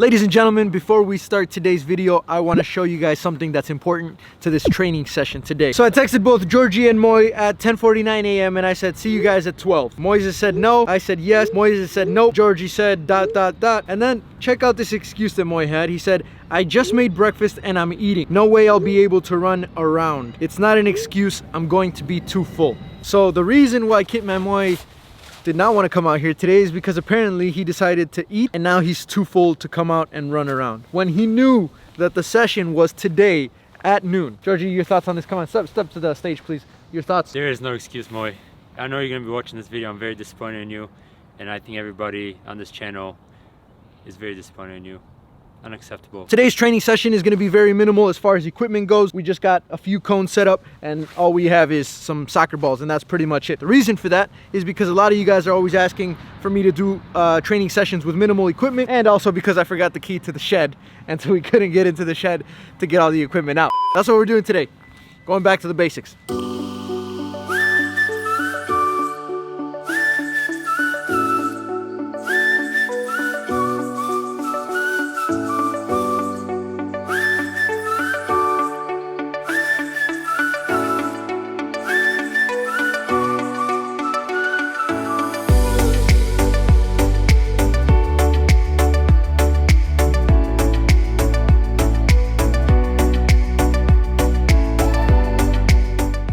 Ladies and gentlemen, before we start today's video, I want to show you guys something that's important to this training session today. So I texted both Georgie and Moy at 10:49 a.m. and I said, see you guys at 12. Moises said no, I said yes, Moises said no, Georgie said ... And then check out this excuse that Moy had. He said, I just made breakfast and I'm eating. No way I'll be able to run around. It's not an excuse, I'm going to be too full. So the reason why Kitman Moy did not want to come out here today is because apparently he decided to eat and now he's too full to come out and run around when he knew that the session was today at noon. Georgie, your thoughts on this? Come on, step to the stage, please. Your thoughts? There is no excuse, Moy. I know you're going to be watching this video. I'm very disappointed in you, and I think everybody on this channel is very disappointed in you. Unacceptable. Today's training session is going to be very minimal as far as equipment goes. We just got a few cones set up and all we have is some soccer balls, and that's pretty much it. The reason for that is because a lot of you guys are always asking for me to do training sessions with minimal equipment, and also because I forgot the key to the shed and so we couldn't get into the shed to get all the equipment out. That's what we're doing today. Going back to the basics.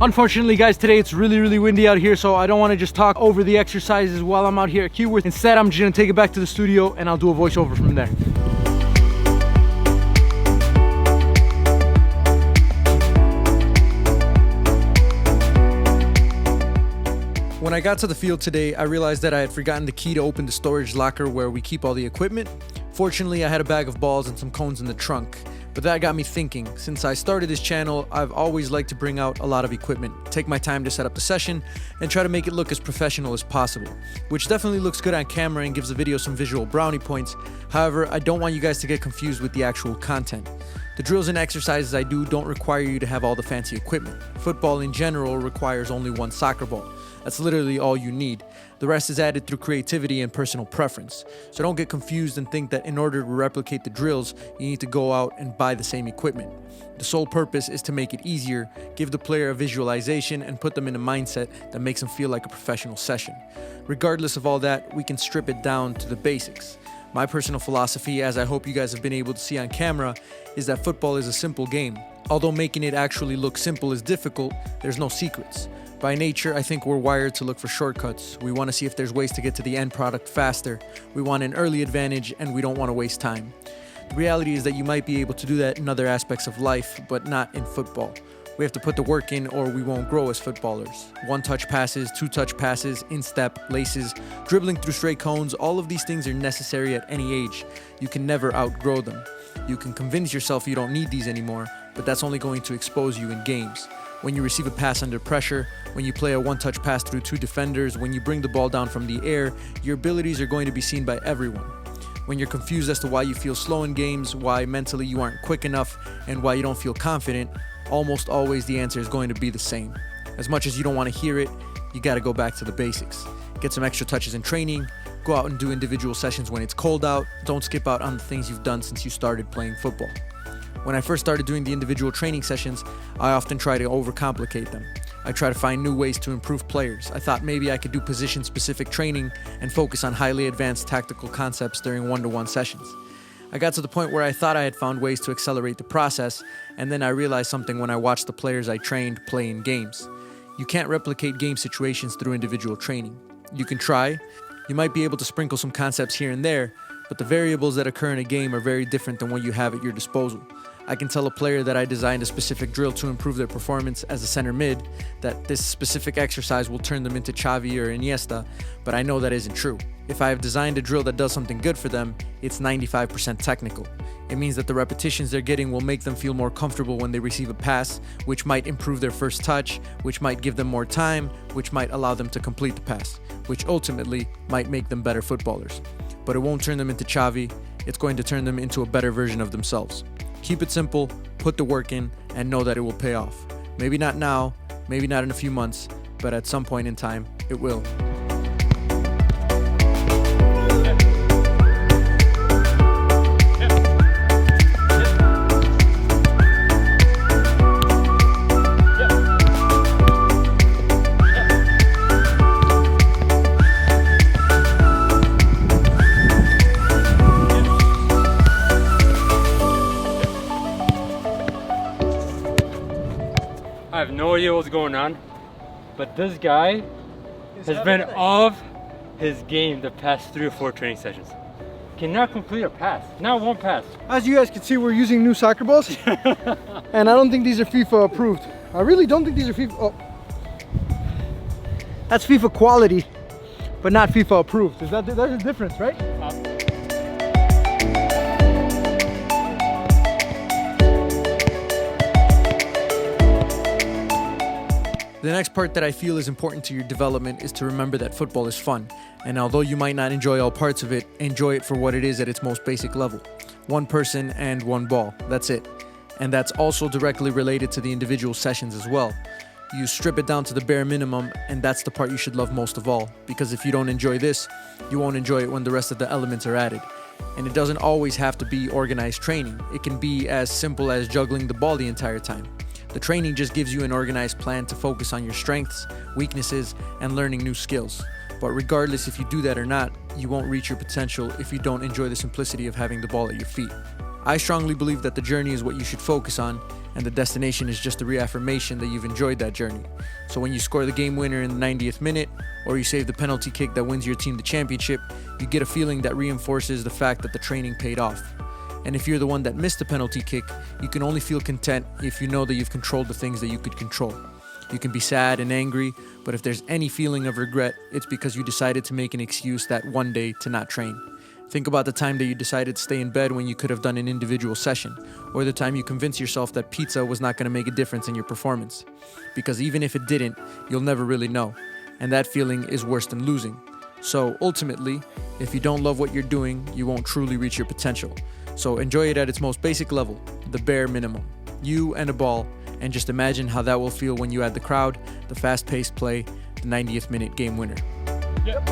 Unfortunately, guys, today it's really windy out here, so I don't want to just talk over the exercises while I'm out here at Keyworth. Instead, I'm just going to take it back to the studio and I'll do a voiceover from there. When I got to the field today, I realized that I had forgotten the key to open the storage locker where we keep all the equipment. Fortunately, I had a bag of balls and some cones in the trunk. But that got me thinking. Since I started this channel, I've always liked to bring out a lot of equipment, take my time to set up the session, and try to make it look as professional as possible, which definitely looks good on camera and gives the video some visual brownie points. However, I don't want you guys to get confused with the actual content. The drills and exercises I do don't require you to have all the fancy equipment. Football in general requires only one soccer ball. That's literally all you need. The rest is added through creativity and personal preference. So don't get confused and think that in order to replicate the drills, you need to go out and buy the same equipment. The sole purpose is to make it easier, give the player a visualization, and put them in a mindset that makes them feel like a professional session. Regardless of all that, we can strip it down to the basics. My personal philosophy, as I hope you guys have been able to see on camera, is that football is a simple game. Although making it actually look simple is difficult, there's no secrets. By nature, I think we're wired to look for shortcuts. We want to see if there's ways to get to the end product faster. We want an early advantage and we don't want to waste time. The reality is that you might be able to do that in other aspects of life, but not in football. We have to put the work in or we won't grow as footballers. One-touch passes, two-touch passes, instep, laces, dribbling through straight cones, all of these things are necessary at any age. You can never outgrow them. You can convince yourself you don't need these anymore, but that's only going to expose you in games. When you receive a pass under pressure, when you play a one-touch pass through two defenders, when you bring the ball down from the air, your abilities are going to be seen by everyone. When you're confused as to why you feel slow in games, why mentally you aren't quick enough, and why you don't feel confident, almost always the answer is going to be the same. As much as you don't want to hear it, you got to go back to the basics. Get some extra touches in training, go out and do individual sessions when it's cold out, don't skip out on the things you've done since you started playing football. When I first started doing the individual training sessions, I often try to overcomplicate them. I try to find new ways to improve players. I thought maybe I could do position-specific training and focus on highly advanced tactical concepts during one-to-one sessions. I got to the point where I thought I had found ways to accelerate the process, and then I realized something when I watched the players I trained play in games. You can't replicate game situations through individual training. You can try. You might be able to sprinkle some concepts here and there, but the variables that occur in a game are very different than what you have at your disposal. I can tell a player that I designed a specific drill to improve their performance as a center mid, that this specific exercise will turn them into Xavi or Iniesta, but I know that isn't true. If I have designed a drill that does something good for them, it's 95% technical. It means that the repetitions they're getting will make them feel more comfortable when they receive a pass, which might improve their first touch, which might give them more time, which might allow them to complete the pass, which ultimately might make them better footballers. But it won't turn them into Xavi, it's going to turn them into a better version of themselves. Keep it simple, put the work in, and know that it will pay off. Maybe not now, maybe not in a few months, but at some point in time, it will. have no idea what's going on, but this guy has been off his game the past 3 or 4 training sessions. Cannot complete a pass, not one pass. As you guys can see, we're using new soccer balls. And I don't think these are FIFA approved. I really don't think these are FIFA. Oh. That's FIFA quality, but not FIFA approved. There's a difference, right? The next part that I feel is important to your development is to remember that football is fun, and although you might not enjoy all parts of it, enjoy it for what it is at its most basic level. One person and one ball, that's it. And that's also directly related to the individual sessions as well. You strip it down to the bare minimum, and that's the part you should love most of all, because if you don't enjoy this, you won't enjoy it when the rest of the elements are added. And it doesn't always have to be organized training. It can be as simple as juggling the ball the entire time. The training just gives you an organized plan to focus on your strengths, weaknesses, and learning new skills. But regardless if you do that or not, you won't reach your potential if you don't enjoy the simplicity of having the ball at your feet. I strongly believe that the journey is what you should focus on, and the destination is just a reaffirmation that you've enjoyed that journey. So when you score the game winner in the 90th minute, or you save the penalty kick that wins your team the championship, you get a feeling that reinforces the fact that the training paid off. And if you're the one that missed the penalty kick, you can only feel content if you know that you've controlled the things that you could control. You can be sad and angry, but if there's any feeling of regret, it's because you decided to make an excuse that one day to not train. Think about the time that you decided to stay in bed when you could have done an individual session, or the time you convinced yourself that pizza was not going to make a difference in your performance. Because even if it didn't, you'll never really know, and that feeling is worse than losing. So ultimately, if you don't love what you're doing, you won't truly reach your potential. So enjoy it at its most basic level, the bare minimum. You and a ball, and just imagine how that will feel when you add the crowd, the fast-paced play, the 90th minute game winner. Yep.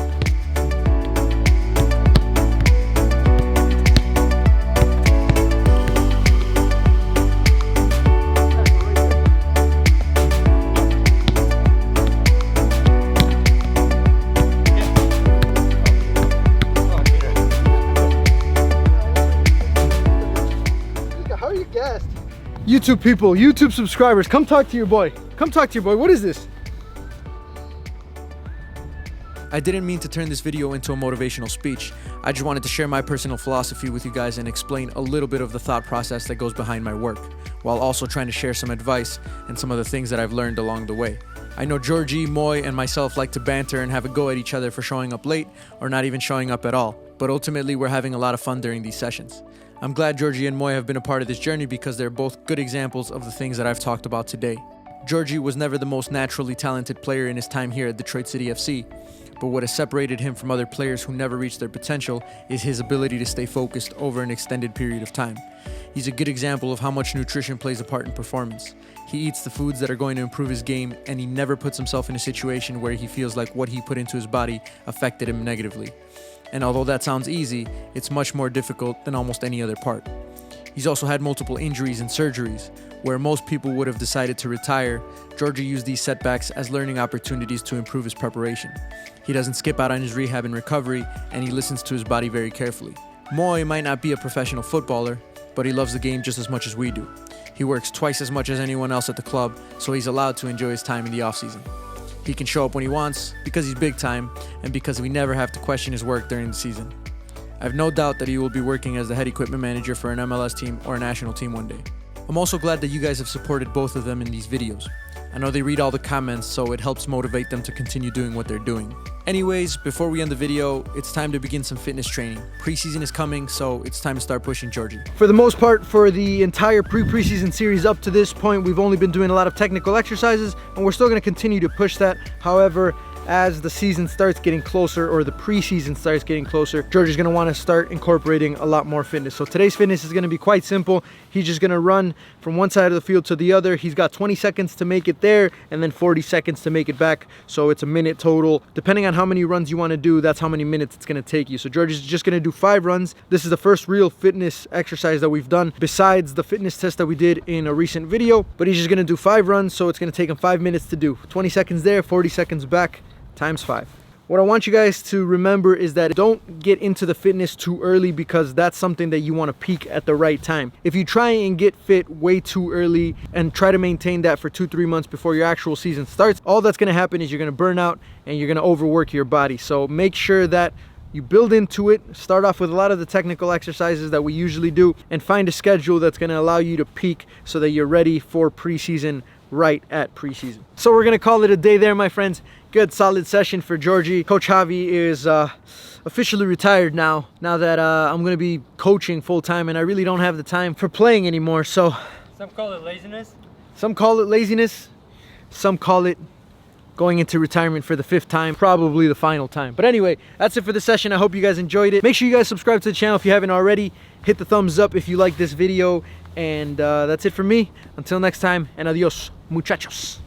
YouTube people, YouTube subscribers, come talk to your boy. Come talk to your boy. What is this? I didn't mean to turn this video into a motivational speech. I just wanted to share my personal philosophy with you guys and explain a little bit of the thought process that goes behind my work, while also trying to share some advice and some of the things that I've learned along the way. I know Georgie, Moy, and myself like to banter and have a go at each other for showing up late or not even showing up at all, but ultimately we're having a lot of fun during these sessions. I'm glad Georgie and Moy have been a part of this journey because they're both good examples of the things that I've talked about today. Georgie was never the most naturally talented player in his time here at Detroit City FC, but what has separated him from other players who never reached their potential is his ability to stay focused over an extended period of time. He's a good example of how much nutrition plays a part in performance. He eats the foods that are going to improve his game, and he never puts himself in a situation where he feels like what he put into his body affected him negatively. And although that sounds easy, it's much more difficult than almost any other part. He's also had multiple injuries and surgeries. Where most people would have decided to retire, Georgie used these setbacks as learning opportunities to improve his preparation. He doesn't skip out on his rehab and recovery, and he listens to his body very carefully. Moy might not be a professional footballer, but he loves the game just as much as we do. He works twice as much as anyone else at the club, so he's allowed to enjoy his time in the off-season. He can show up when he wants because he's big time and because we never have to question his work during the season. I have no doubt that he will be working as the head equipment manager for an MLS team or a national team one day. I'm also glad that you guys have supported both of them in these videos. I know they read all the comments, so it helps motivate them to continue doing what they're doing. Anyways, before we end the video, it's time to begin some fitness training. Preseason is coming, so it's time to start pushing Georgie. For the most part, for the entire preseason series up to this point, we've only been doing a lot of technical exercises, and we're still going to continue to push that. However, as the season starts getting closer, or the preseason starts getting closer, Georgie's going to want to start incorporating a lot more fitness. So today's fitness is going to be quite simple. He's just going to run from one side of the field to the other. He's got 20 seconds to make it there and then 40 seconds to make it back. So it's a minute total. Depending on how many runs you want to do, that's how many minutes it's going to take you. So Georgie's just going to do 5 runs. This is the first real fitness exercise that we've done besides the fitness test that we did in a recent video. But he's just going to do 5 runs, so it's going to take him 5 minutes to do. 20 seconds there, 40 seconds back, times 5. What I want you guys to remember is that don't get into the fitness too early, because that's something that you want to peak at the right time. If you try and get fit way too early and try to maintain that for 2-3 months before your actual season starts, all that's going to happen is you're going to burn out and you're going to overwork your body. So make sure that you build into it, start off with a lot of the technical exercises that we usually do, and find a schedule that's going to allow you to peak so that you're ready for preseason right at preseason. So we're gonna call it a day there, my friends. Good solid session for Georgie. Coach Javi is officially retired now that I'm gonna be coaching full time, and I really don't have the time for playing anymore. So Some call it laziness. some call it laziness, some call it going into retirement for the 5th time, probably the final time. But anyway, that's it for this session. I hope you guys enjoyed it. Make sure you guys subscribe to the channel if you haven't already. Hit the thumbs up if you like this video. And that's it for me. Until next time, and adios, muchachos.